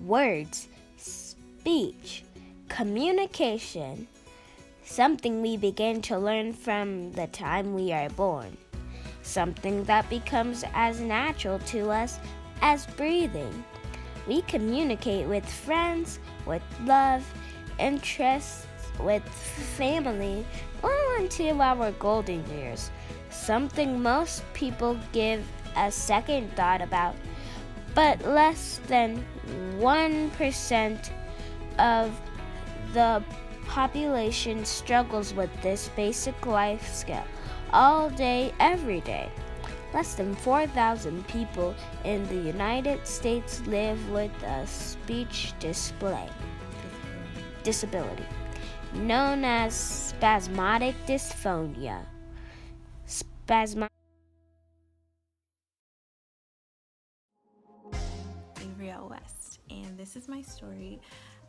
words, speech, communication, something we begin to learn from the time we are born, something that becomes as natural to us as breathing. We communicate with friends, with love, interests, with family, well into our golden years, something most people give a second thought about, but less than 1% of the population struggles with this basic life skill all day, every day. Less than 4,000 people in the United States live with a speech disability, known as spasmodic dysphonia. Gabrielle West, and this is my story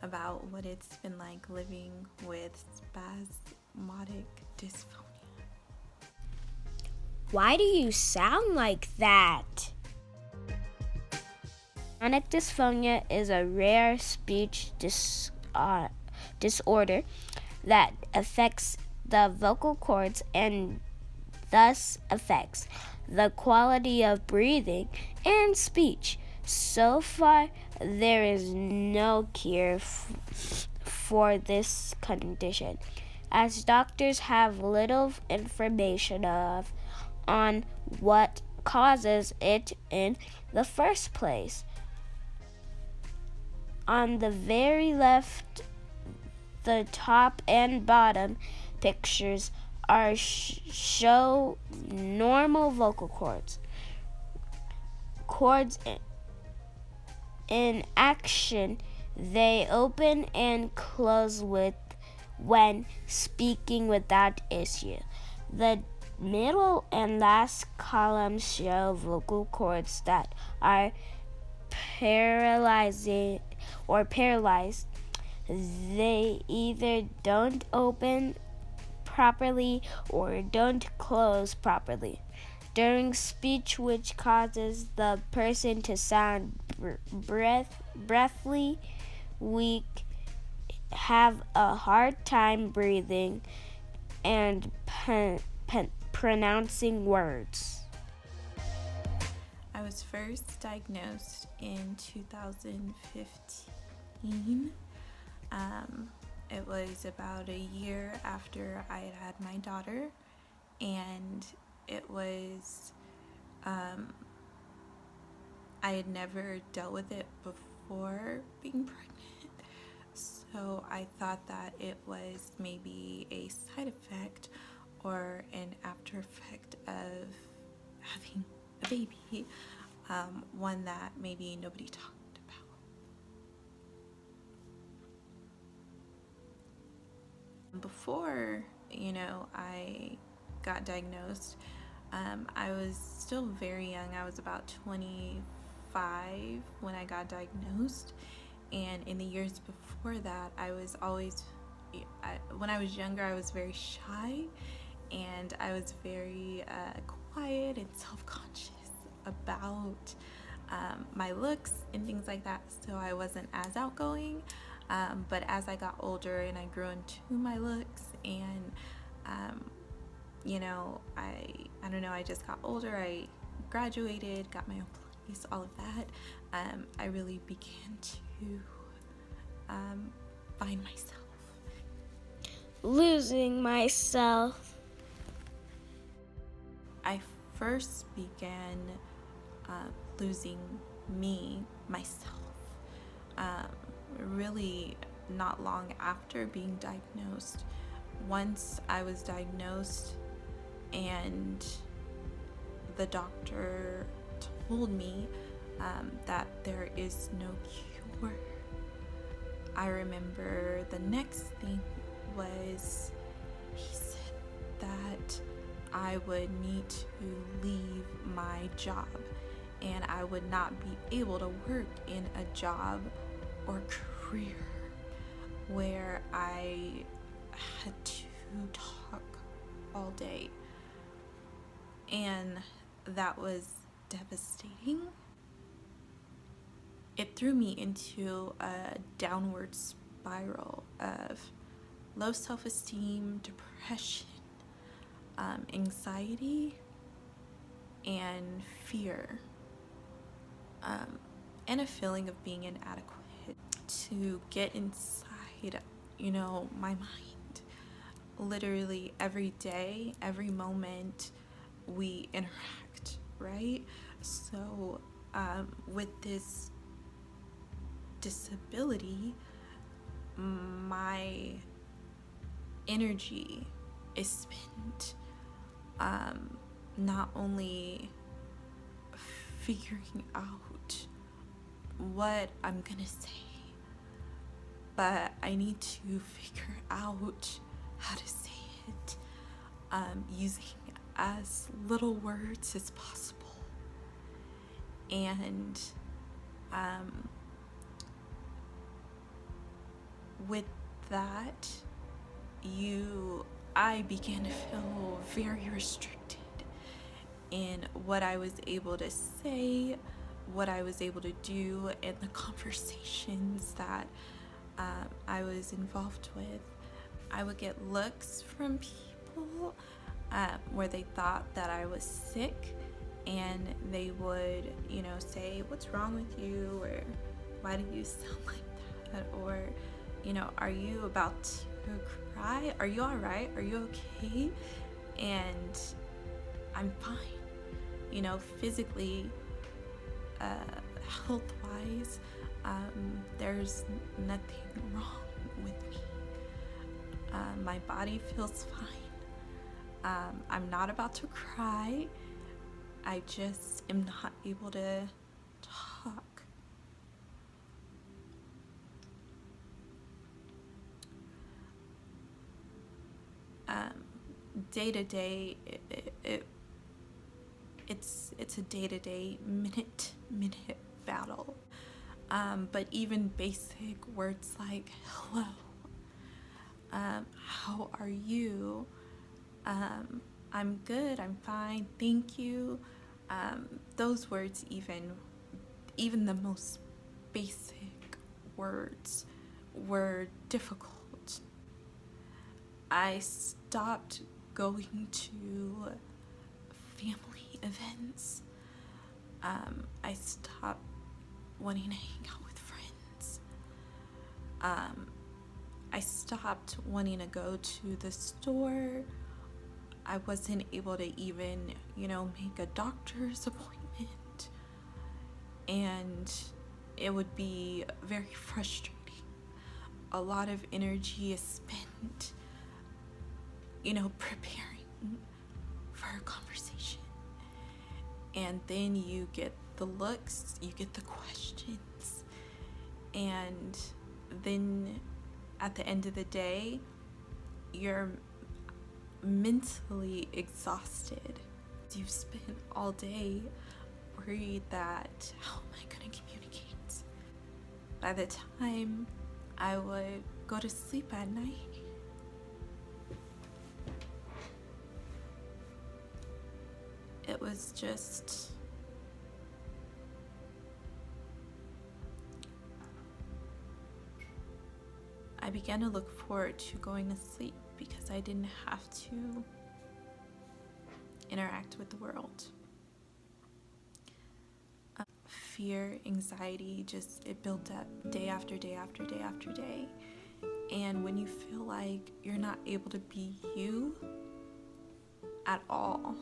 about what it's been like living with spasmodic dysphonia. Why do you sound like that? Spasmodic dysphonia is a rare speech disorder that affects the vocal cords and thus affects the quality of breathing and speech. So far, there is no cure for this condition, as doctors have little information on what causes it in the first place. On the very left, the top and bottom pictures show normal vocal cords. Cords in action, they open and close when speaking without issue. The middle and last columns show vocal cords that are paralyzed. They either don't open properly or don't close properly during speech, which causes the person to sound breathy, weak, have a hard time breathing, and pronouncing words. I was first diagnosed in 2015. It was about a year after I had my daughter, and it was, I had never dealt with it before being pregnant, so I thought that it was maybe a side effect or an after effect of having a baby, one that maybe nobody talked about. Before, I got diagnosed, I was still very young. I was about 25 when I got diagnosed, and in the years before that, when I was younger, I was very shy, and I was very quiet and self-conscious about my looks and things like that, so I wasn't as outgoing. But as I got older and I grew into my looks, and I don't know, I just got older, I graduated, got my own place, all of that, I really began to find myself. Losing myself. I first began losing myself, really not long after being diagnosed. Once I was diagnosed and the doctor told me that there is no cure, I remember the next thing was he said that I would need to leave my job, and I would not be able to work in a job or career where I had to talk all day. And that was devastating. it threw me into a downward spiral of low self-esteem, depression, anxiety, and fear, and a feeling of being inadequate. To get inside, my mind. Literally every day, every moment, we interact, right? So, with this disability, my energy is spent not only figuring out what I'm gonna say, but I need to figure out how to say it using as little words as possible. And with that, I began to feel very restricted in what I was able to say, what I was able to do, and the conversations that I was involved with. I would get looks from people where they thought that I was sick, and they would, say, "What's wrong with you?" or "Why do you sound like that?" or, "Are you about to cry? Are you all right? Are you okay?" And I'm fine, physically, health-wise, there's nothing wrong with me. My body feels fine. I'm not about to cry. I just am not able to talk. Day to day, it's a day-to-day, minute battle. But even basic words like hello, how are you, I'm good, I'm fine, thank you, those words, even the most basic words, were difficult. I stopped going to family events. I stopped wanting to hang out with friends. I stopped wanting to go to the store. I wasn't able to even, make a doctor's appointment. And it would be very frustrating. A lot of energy is spent, preparing for a conversation. And then you get the looks, you get the questions, and then at the end of the day, you're mentally exhausted. You've spent all day worried that, how am I going to communicate? By the time I would go to sleep at night, it was just I began to look forward to going to sleep because I didn't have to interact with the world. Fear, anxiety, it built up day after day after day after day. And when you feel like you're not able to be you at all,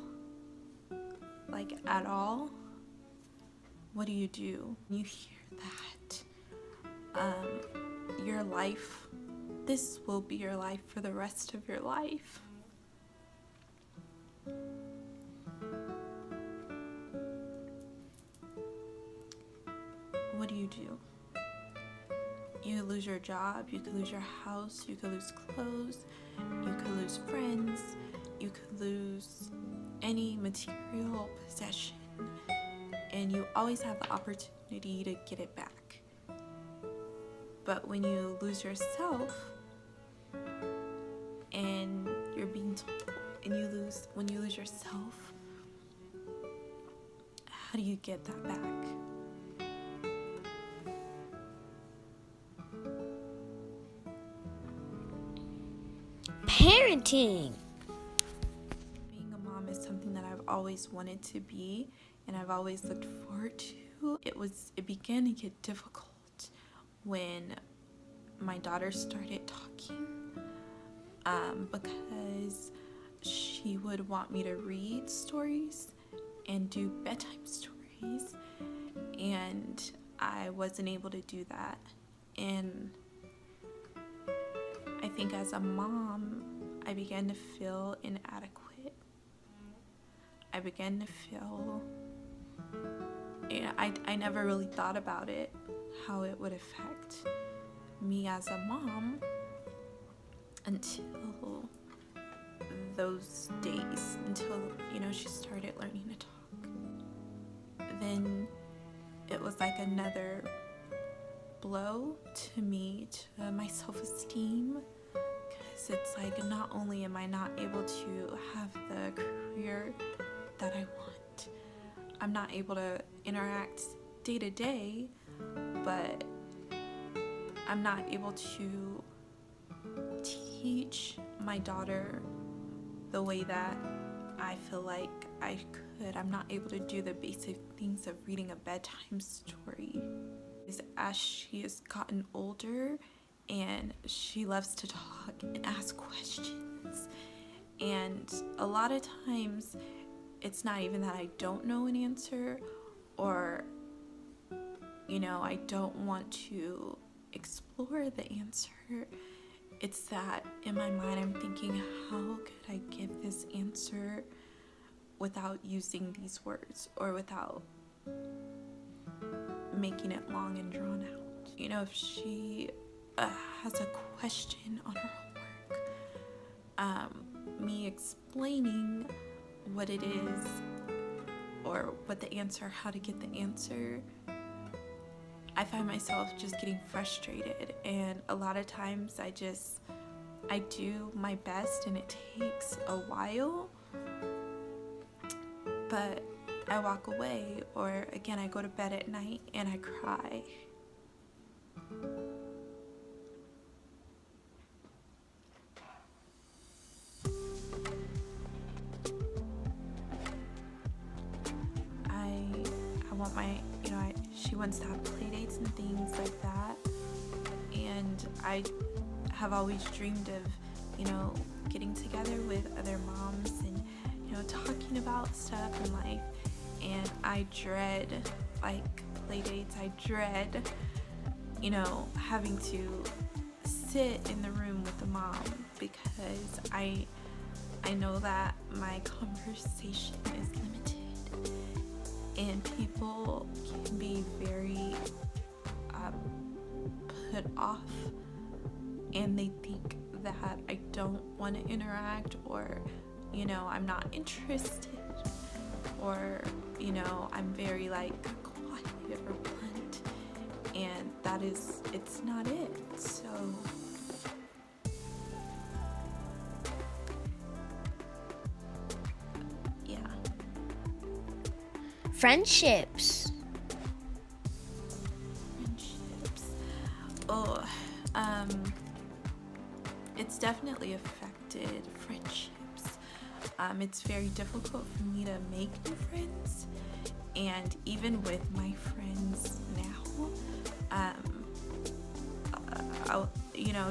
what do? You hear that your life, this will be your life for the rest of your life. What do? You could lose your job, you could lose your house, you could lose clothes, you could lose friends, you could lose any material possession, and you always have the opportunity to get it back. But when you lose yourself, and you're being told, when you lose yourself, how do you get that back? Parenting. Being a mom is something that I've always wanted to be, and I've always looked forward to. It began to get difficult when my daughter started talking, because she would want me to read stories and do bedtime stories, and I wasn't able to do that. And I think as a mom, I began to feel inadequate. I began to feel, I never really thought about it, how it would affect me as a mom, until those days, until, she started learning to talk. Then it was like another blow to me, to my self-esteem, because it's like, not only am I not able to have the career that I want, I'm not able to interact day to day, but I'm not able to teach my daughter the way that I feel like I could. I'm not able to do the basic things of reading a bedtime story. As she has gotten older, and she loves to talk and ask questions, and a lot of times it's not even that I don't know an answer, or I don't want to explore the answer. It's that in my mind I'm thinking, how could I give this answer without using these words, or without making it long and drawn out? If she has a question on her homework, me explaining what it is, or what the answer, how to get the answer, I find myself just getting frustrated. And a lot of times I do my best, and it takes a while, but I walk away, or again, I go to bed at night and I cry. I want my, she wants to have play dates and things like that, and I have always dreamed of, getting together with other moms and, talking about stuff in life. And I dread, play dates. I dread, having to sit in the room with the mom, because I know that my conversation is limited, and people can be very put off, and they think that I don't want to interact, or I'm not interested, or I'm very quiet or blunt, and it's not it. So yeah. Friendships. It's definitely affected friendships. It's very difficult for me to make new friends, and even with my friends now,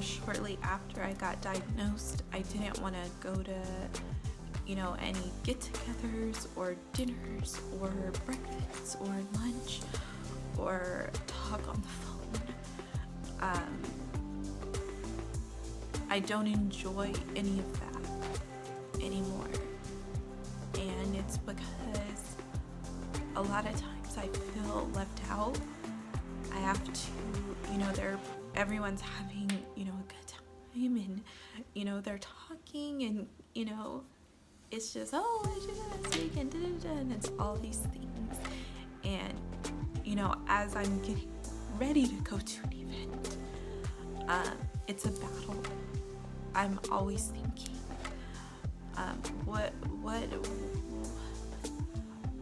shortly after I got diagnosed, I didn't want to go to any get-togethers or dinners or breakfasts or lunch or talk on the phone. I don't enjoy any of that anymore, and it's because a lot of times I feel left out. I have to, everyone's having, a good time, and, they're talking, and, it's just, oh, what did you do last week, and it's all these things. And, as I'm getting ready to go to an event, it's a battle. I'm always thinking,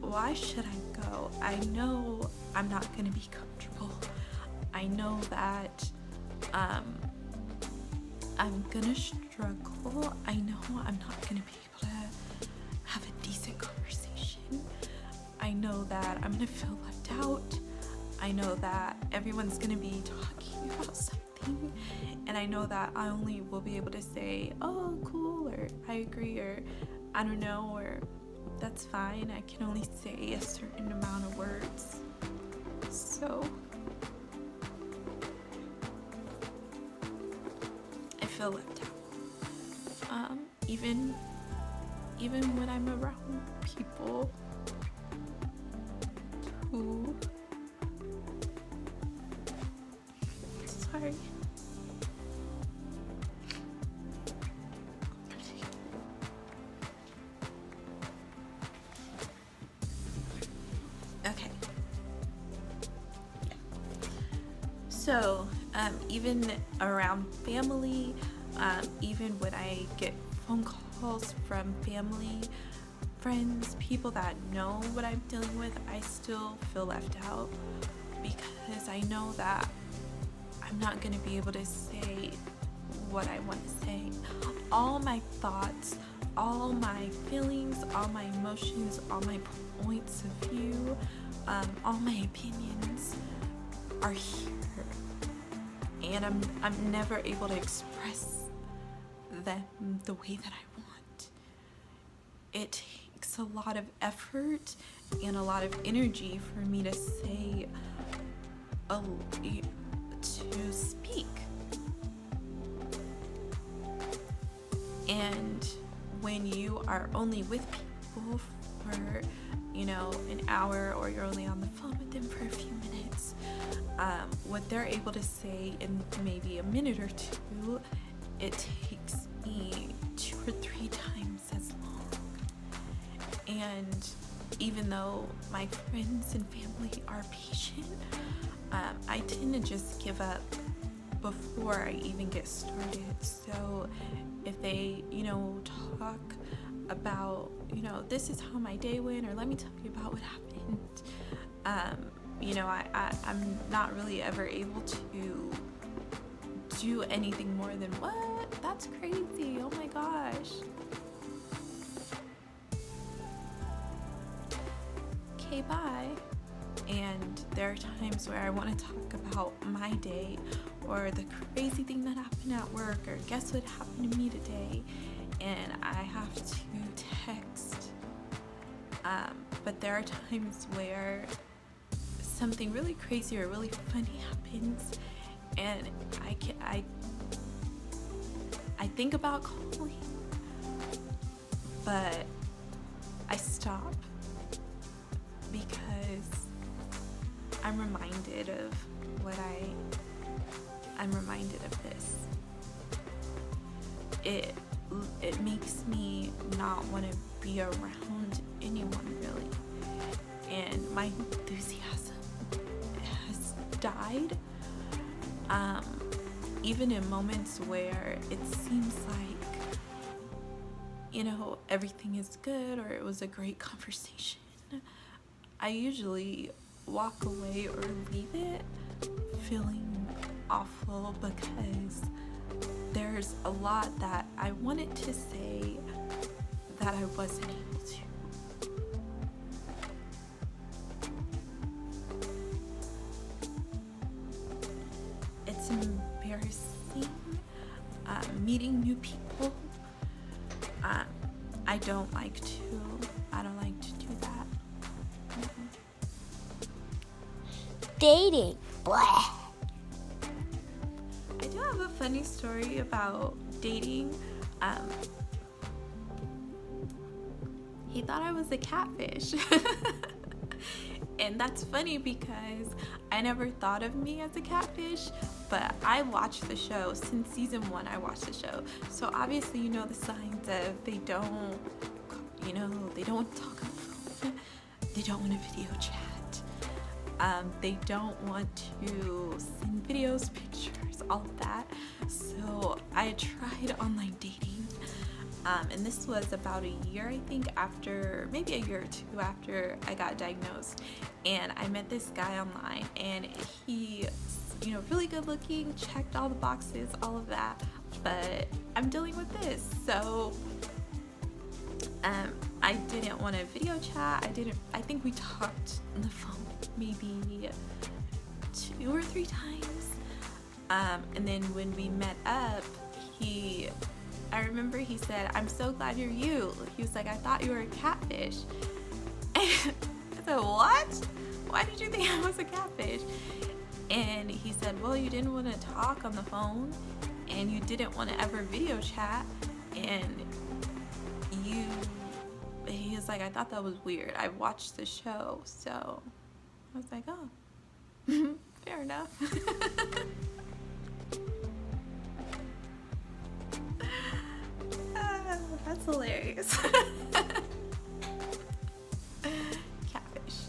why should I go? I know I'm not going to be comfortable. I know that I'm gonna struggle. I know I'm not gonna be able to have a decent conversation. I know that I'm gonna feel left out. I know that everyone's gonna be talking about something, and I know that I only will be able to say, oh, cool, or I agree, or I don't know, or that's fine. I can only say a certain amount of words. So I feel left out. Even when I'm around people who, sorry. Okay. So, even around family, even when I get phone calls from family, friends, people that know what I'm dealing with, I still feel left out because I know that I'm not going to be able to say what I want to say. All my thoughts, all my feelings, all my emotions, all my points of view, all my opinions are here, and I'm never able to express them the way that I want. It takes a lot of effort and a lot of energy for me to say, to speak. And when you are only with people for, an hour, or you're only on the phone with them for a few minutes, what they're able to say in maybe a minute or two, it takes me 2 or 3 times as long. And even though my friends and family are patient, I tend to just give up before I even get started. So if they, talk about, this is how my day went, or let me tell you about what happened, I'm not really ever able to do anything more than, what? That's crazy. Oh my gosh. Okay, bye. And there are times where I want to talk about my day, or the crazy thing that happened at work, or guess what happened to me today, and I have to text. But there are times where something really crazy or really funny happens, and I think about calling, but I stop because I'm reminded of I'm reminded of this. It makes me not want to be around anyone really, and my enthusiasm has died. Even in moments where it seems like, everything is good, or it was a great conversation, I usually walk away or leave it feeling awful because there's a lot that I wanted to say that I wasn't able to. It's embarrassing meeting new people. I don't like to do that. Dating. Blah. I do have a funny story about dating. He thought I was a catfish. And that's funny because I never thought of me as a catfish, but I watched the show. Since season 1, I watched the show. So obviously, the signs of they don't want to talk on the phone. They don't want to video chat. They don't want to send videos, pictures, all of that. So I tried online dating, And this was about a year, I think, after, maybe a year or two after I got diagnosed. And I met this guy online, and he, really good looking, checked all the boxes, all of that. But I'm dealing with this. So I didn't want to video chat. I think we talked on the phone maybe 2 or 3 times. And then when we met up, I remember he said, "I'm so glad you're you." He was like, "I thought you were a catfish." And I said, "What? Why did you think I was a catfish?" And he said, "Well, you didn't want to talk on the phone, and you didn't want to ever video chat, and he was like, I thought that was weird. I watched the show." So I was like, "Oh, fair enough." That's hilarious. Catfish.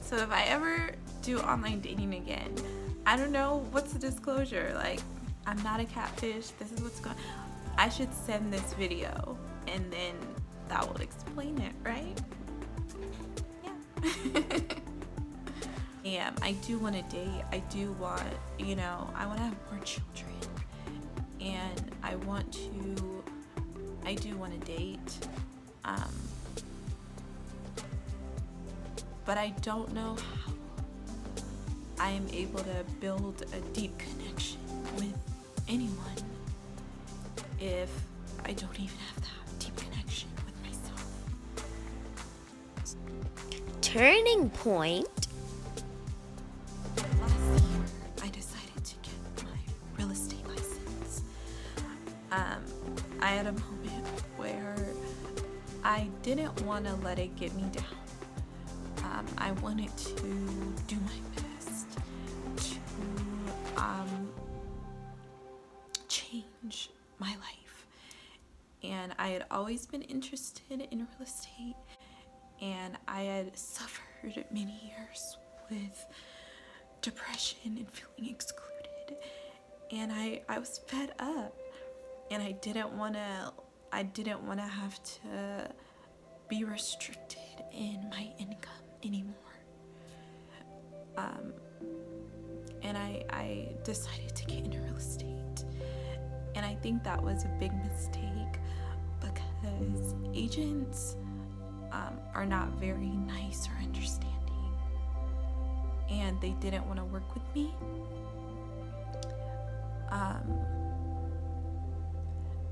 So if I ever do online dating again, I don't know what's the disclosure. Like, I'm not a catfish. This is what's going on. I should send this video, and then that will explain it, right? Yeah. Yeah, I do want to date. I do want, I want to have more children. And I do want to date. But I don't know how I am able to build a deep connection with anyone if I don't even have that deep connection with myself. Turning point. Last year, I decided to get my real estate license. I had a moment where I didn't want to let it get me down. I wanted to do my best to change my life. And I had always been interested in real estate, and I had suffered many years with depression and feeling excluded. And I was fed up, and I didn't want to have to be restricted in my income anymore. And I decided to get into real estate. And I think that was a big mistake, because agents are not very nice or understanding. And they didn't want to work with me.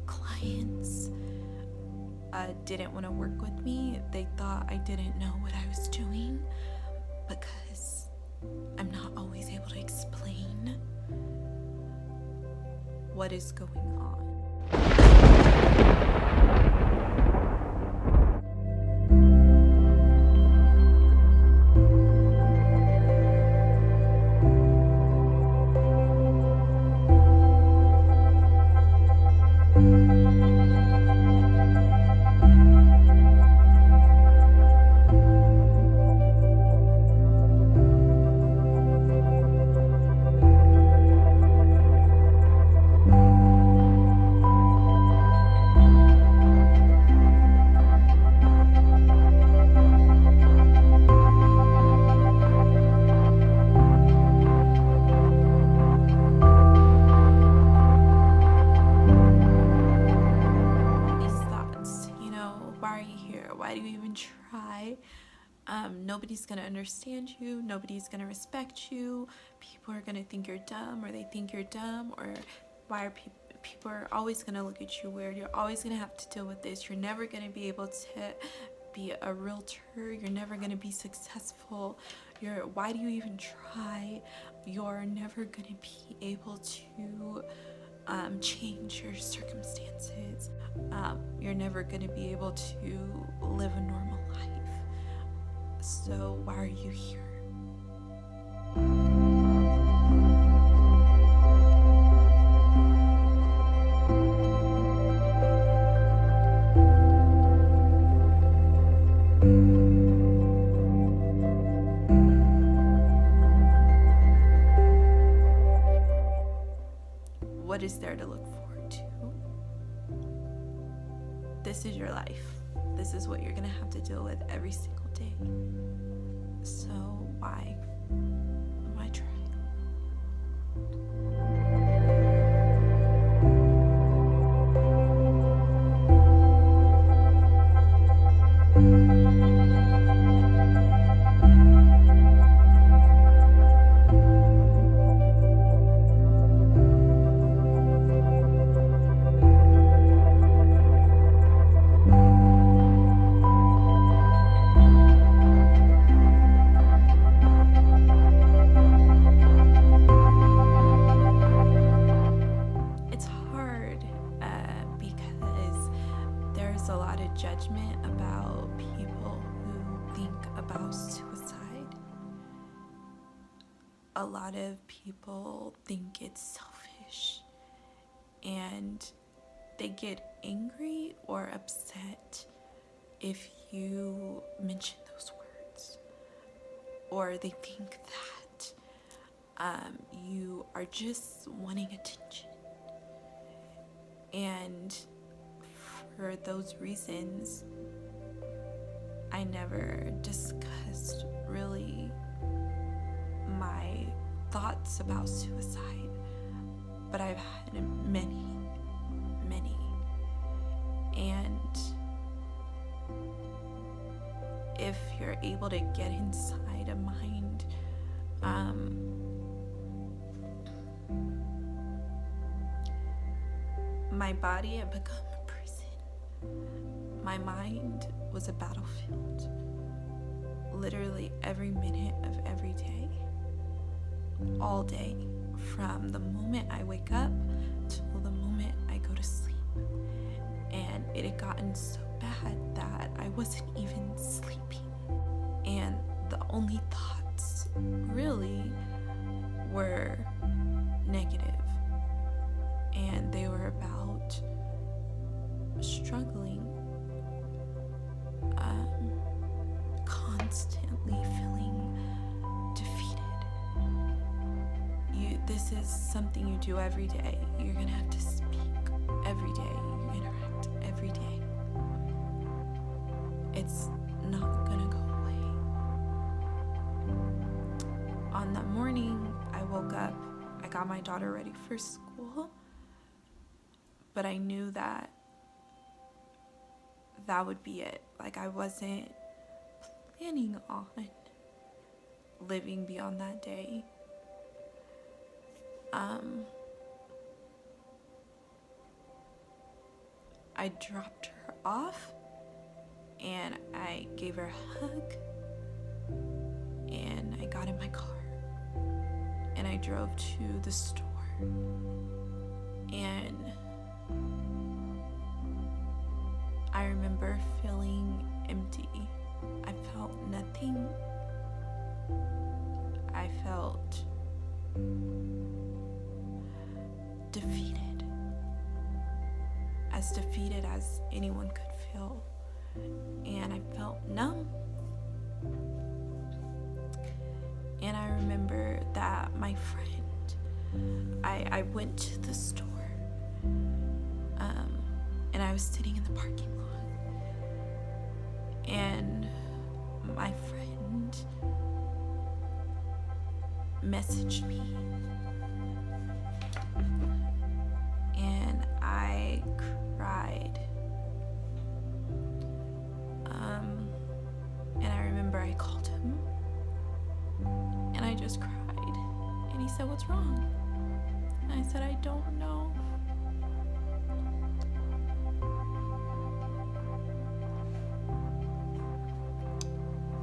Clients didn't want to work with me. They thought I didn't know what I was doing, because I'm not always able to explain what is going on. Nobody's going to understand you. Nobody's going to respect you. People are going to think you're dumb, or they think you're dumb, or why are people are always going to look at you weird. You're always going to have to deal with this. You're never going to be able to be a realtor. You're never going to be successful. Why do you even try? You're never going to be able to change your circumstances. You're never going to be able to live a normal life. So why are you here? What is there to look forward to? this is your life. This is what you're gonna have to deal with every single day. So why try? It's hard because there's a lot of judgment about people who think about suicide. A lot of people think it's selfish, and they get angry or upset if you mention those words, or they think that you are just wanting attention. And for those reasons, I never discussed really my thoughts about suicide, but I've had many. And if you're able to get inside a mind, my body had become a prison. My mind was a battlefield. Literally every minute of every day, all day, from the moment I wake up till the moment I go to sleep. And it had gotten so bad that I wasn't even sleeping. And the only thoughts really were negative. And they were about struggling, constantly feeling defeated. This is something you do every day. You're gonna have to speak every day. You interact every day. It's not gonna go away. On that morning, I woke up, I got my daughter ready for school, but I knew that would be it. Like, I wasn't planning on living beyond that day. I dropped her off and I gave her a hug, and I got in my car and I drove to the store. And I remember feeling empty. I felt nothing. I felt defeated. As defeated as anyone could feel. And I felt numb. And I remember that my friend, I went to the store, and I was sitting in the parking lot, and my friend messaged me, and I cried. And I remember I called him, and I just cried, and he said, "What's wrong?" And I said, "I don't know."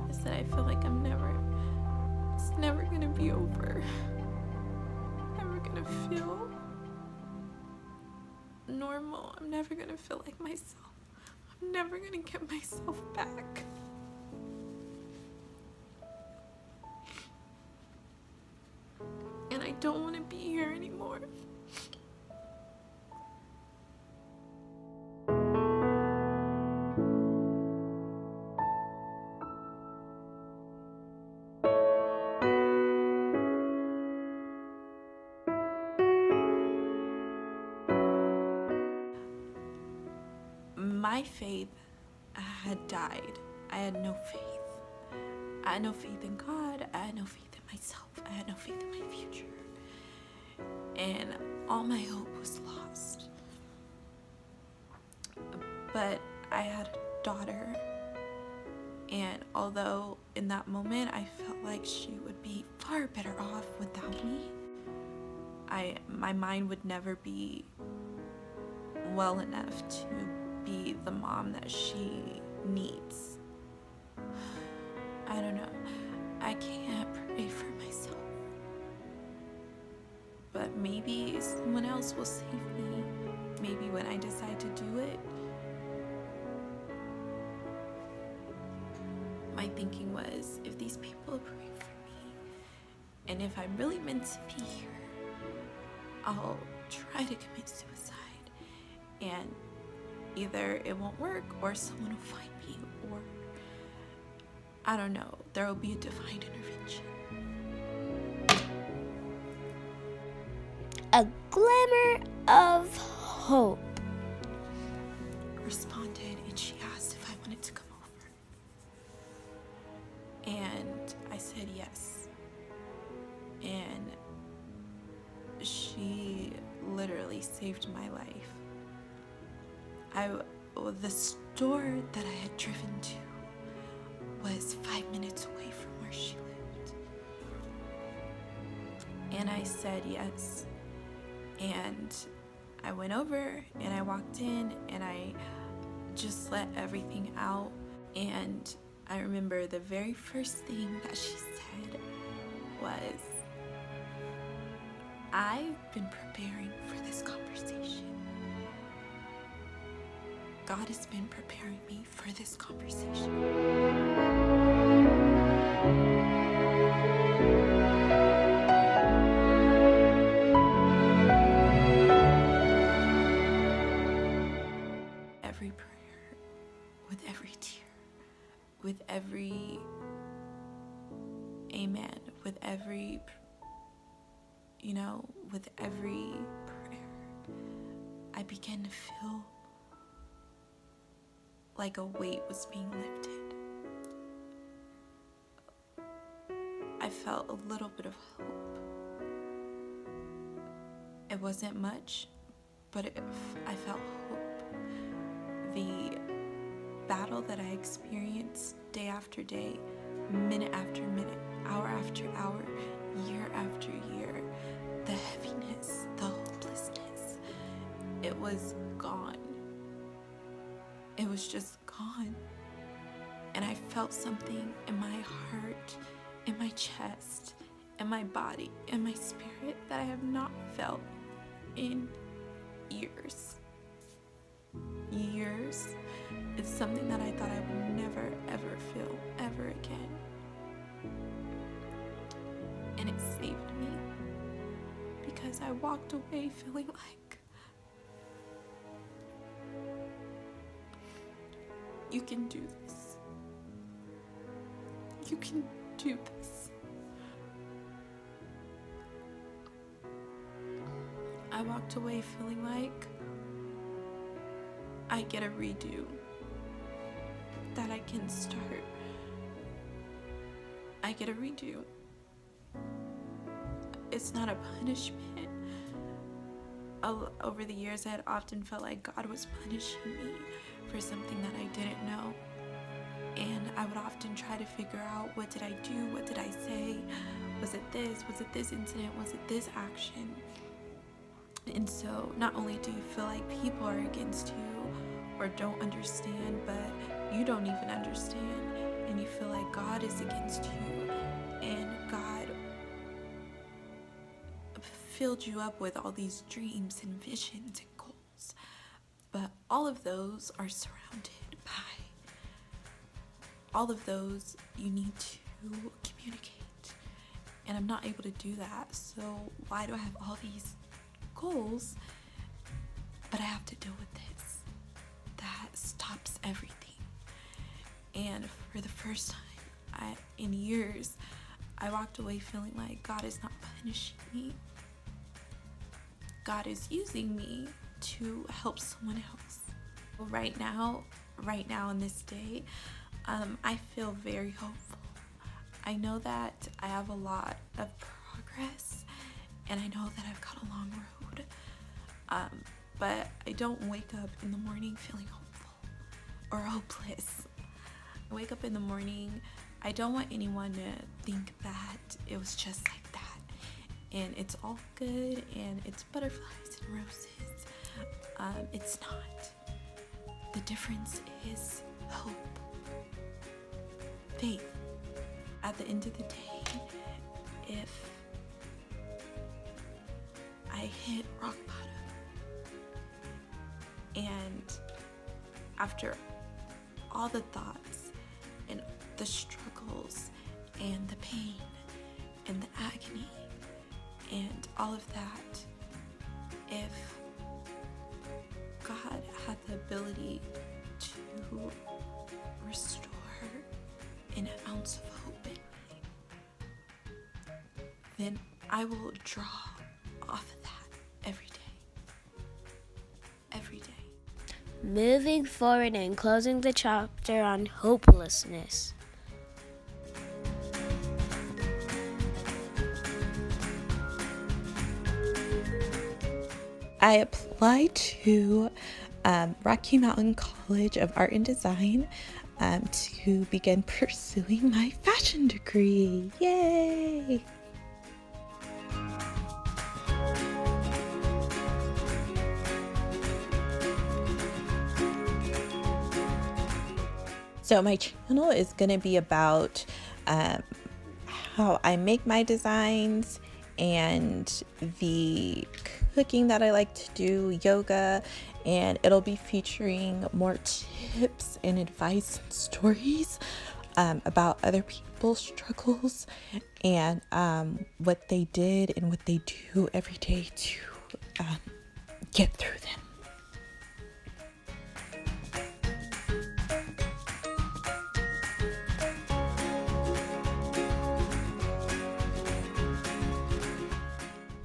I said, "I feel like it's never gonna be over. I'm never gonna feel normal. I'm never gonna feel like myself. I'm never gonna get myself back." And I don't want to be here anymore. my faith had died. I had no faith. I had no faith in God. I had no faith in myself. I had no faith in my future. And all my hope was lost. But I had a daughter, and although in that moment I felt like she would be far better off without me, my mind would never be well enough to be the mom that she needs. I don't know. I can't pray for myself. But maybe someone else will save me. Maybe when I decide to do it. My thinking was, if these people pray for me, and if I'm really meant to be here, I'll try to commit suicide. And either it won't work, or someone will find me, or I don't know, there will be a divine intervention. A glimmer of hope. Responded, and she asked if I wanted to come over. And I said yes. And she literally saved my life. The store that I had driven to was 5 minutes away from where she lived. And I said yes. And I went over and I walked in and I just let everything out. And I remember the very first thing that she said was, "I've been preparing for this conversation. God has been preparing me for this conversation." Every prayer, with every tear, with every amen, with every, with every prayer, I began to feel like a weight was being lifted. I felt a little bit of hope. It wasn't much, but I felt hope. The battle that I experienced day after day, minute after minute, hour after hour, year after year, the heaviness, the hopelessness, it was gone. It was just gone. And I felt something in my heart, in my chest, in my body, in my spirit that I have not felt in years. It's something that I thought I would never, ever feel ever again. And it saved me because I walked away feeling like, you can do this. You can do this. I walked away feeling like I get a redo, that I can start. I get a redo. It's not a punishment. Over the years, I had often felt like God was punishing me for something that I didn't know. And I would often try to figure out, what did I do? What did I say? Was it this? Was it this incident? Was it this action? And so not only do you feel like people are against you or don't understand, but you don't even understand, and you feel like God is against you, and God filled you up with all these dreams and visions and goals. But all of those are surrounded by, all of those you need to communicate. And I'm not able to do that. So why do I have all these goals, but I have to deal with this? That stops everything. And for the first time in years, I walked away feeling like God is not punishing me. God is using me to help someone else. Right now in this day, I feel very hopeful. I know that I have a lot of progress, and I know that I've got a long road. But I don't wake up in the morning feeling hopeful or hopeless. I wake up in the morning, I don't want anyone to think that it was just like that and it's all good and it's butterflies and roses. It's not. The difference is hope, faith. At the end of the day, if I hit rock bottom and after all the thoughts and the struggles and the pain and the agony and all of that, if God had the ability to restore an ounce of hope in me, then I will draw off of that every day. Every day. Moving forward and closing the chapter on hopelessness. I applied to Rocky Mountain College of Art and Design to begin pursuing my fashion degree. Yay! So my channel is going to be about how I make my designs and the cooking that I like to do, yoga, and it'll be featuring more tips and advice and stories about other people's struggles and what they did and what they do every day to get through them.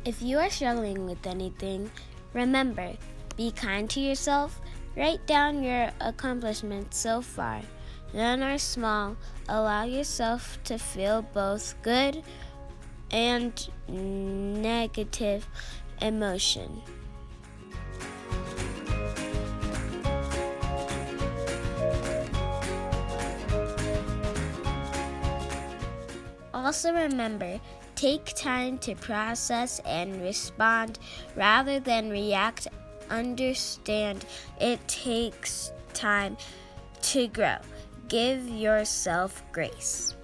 If you are struggling with anything, remember, be kind to yourself. Write down your accomplishments so far. None are small. Allow yourself to feel both good and negative emotion. Also remember, take time to process and respond rather than react. Understand it takes time to grow. Give yourself grace.